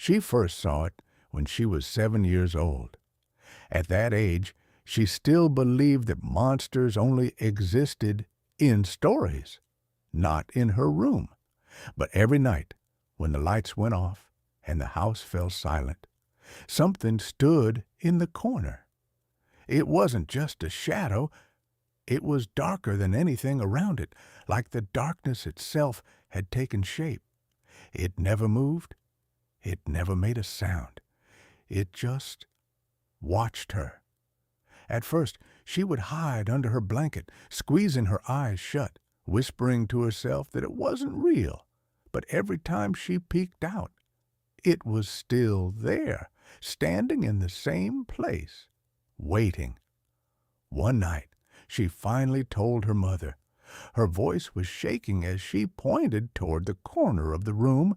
She first saw it when she was 7 years old. At that age, she still believed that monsters only existed in stories, not in her room. But every night, when the lights went off and the house fell silent, something stood in the corner. It wasn't just a shadow. It was darker than anything around it, like the darkness itself had taken shape. It never moved. It never made a sound. It just watched her. At first, she would hide under her blanket, squeezing her eyes shut, whispering to herself that it wasn't real. But every time she peeked out, it was still there, standing in the same place, waiting. One night, she finally told her mother. Her voice was shaking as she pointed toward the corner of the room.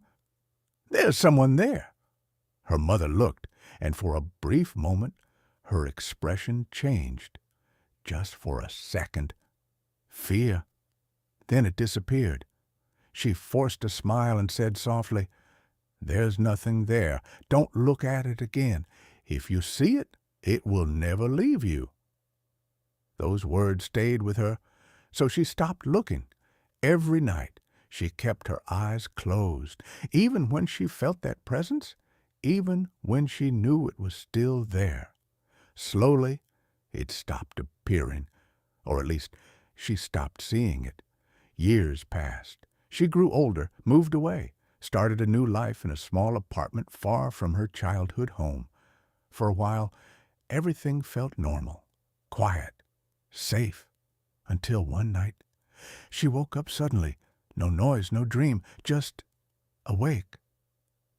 "There's someone there." Her mother looked, and for a brief moment, her expression changed. Just for a second. Fear. Then it disappeared. She forced a smile and said softly, "There's nothing there. Don't look at it again. If you see it, it will never leave you." Those words stayed with her, so she stopped looking. Every night, she kept her eyes closed, even when she felt that presence, even when she knew it was still there. Slowly, it stopped appearing, or at least she stopped seeing it. Years passed. She grew older, moved away, started a new life in a small apartment far from her childhood home. For a while, everything felt normal, quiet, safe, until one night she woke up suddenly. No noise, no dream, just awake.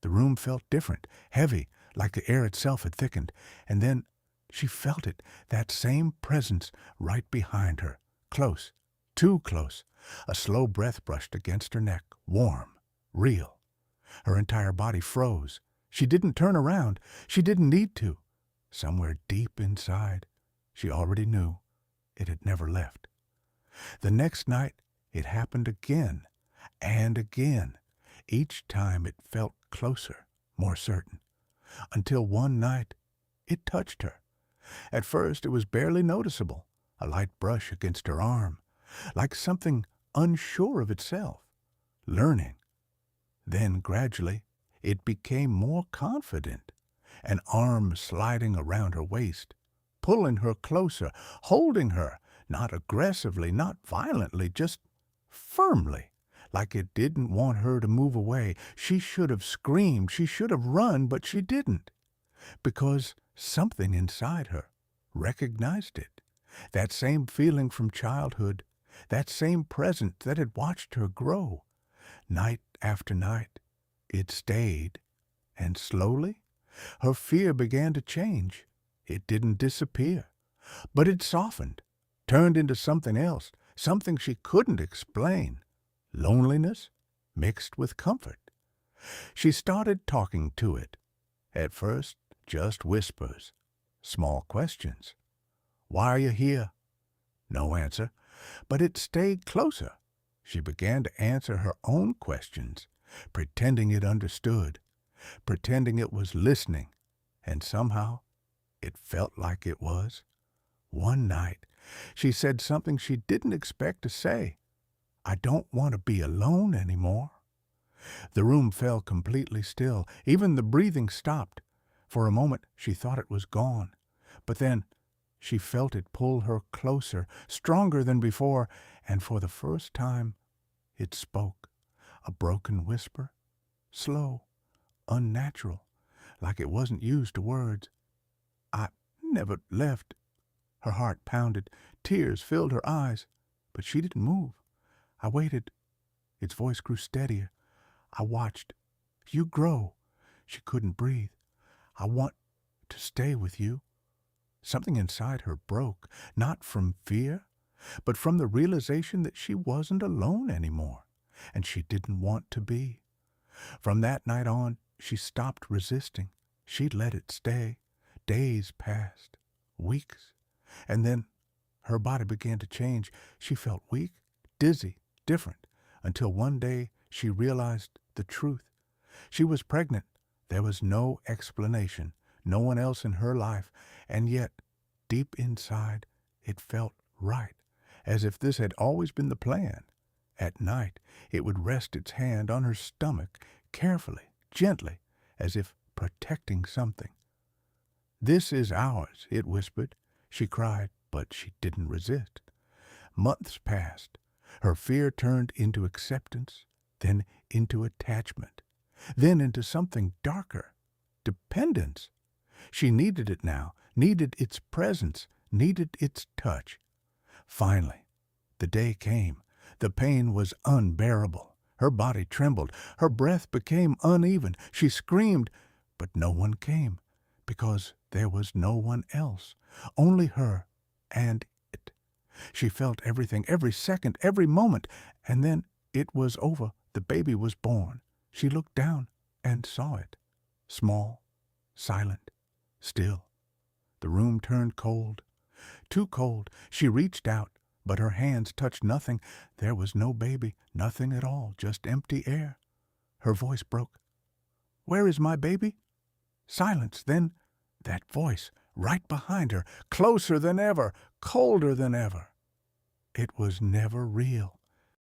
The room felt different, heavy, like the air itself had thickened, and then she felt it, that same presence right behind her, close, too close. A slow breath brushed against her neck, warm, real. Her entire body froze. She didn't turn around. She didn't need to. Somewhere deep inside, she already knew it had never left. The next night, it happened again and again. Each time it felt closer, more certain, until one night it touched her. At first it was barely noticeable, a light brush against her arm, like something unsure of itself, learning. Then gradually it became more confident, an arm sliding around her waist, pulling her closer, holding her, not aggressively, not violently, just firmly, like it didn't want her to move away. She should have screamed, she should have run, but she didn't, because something inside her recognized it. That same feeling from childhood, that same presence that had watched her grow. Night after night, it stayed, and slowly, her fear began to change. It didn't disappear, but it softened, turned into something else, something she couldn't explain. Loneliness mixed with comfort. She started talking to it. At first, just whispers, small questions. "Why are you here?" No answer, but it stayed closer. She began to answer her own questions, pretending it understood, pretending it was listening, and somehow it felt like it was. One night, she said something she didn't expect to say. "I don't want to be alone anymore." The room fell completely still. Even the breathing stopped. For a moment, she thought it was gone. But then she felt it pull her closer, stronger than before, and for the first time it spoke. A broken whisper, slow, unnatural, like it wasn't used to words. "I never left." Her heart pounded. Tears filled her eyes, but she didn't move. "I waited." Its voice grew steadier. "I watched you grow." She couldn't breathe. "I want to stay with you." Something inside her broke, not from fear, but from the realization that she wasn't alone anymore, and she didn't want to be. From that night on, she stopped resisting. She let it stay. Days passed, weeks, and then her body began to change. She felt weak, dizzy, different, until one day she realized the truth. She was pregnant, There was no explanation, no one else in her life, and yet, deep inside, it felt right, as if this had always been the plan. At night, it would rest its hand on her stomach, carefully, gently, as if protecting something. "This is ours," it whispered. She cried, but she didn't resist. Months passed. Her fear turned into acceptance, then into attachment, then into something darker, dependence. She needed it now, needed its presence, needed its touch. Finally, the day came. The pain was unbearable. Her body trembled. Her breath became uneven. She screamed, but no one came, because there was no one else, only her and it. She felt everything, every second, every moment, and then it was over. The baby was born. She looked down and saw it, small, silent, still. The room turned cold, too cold. She reached out, but her hands touched nothing. There was no baby, nothing at all, just empty air. Her voice broke. "Where is my baby?" Silence, then that voice, right behind her, closer than ever, colder than ever. It was never real.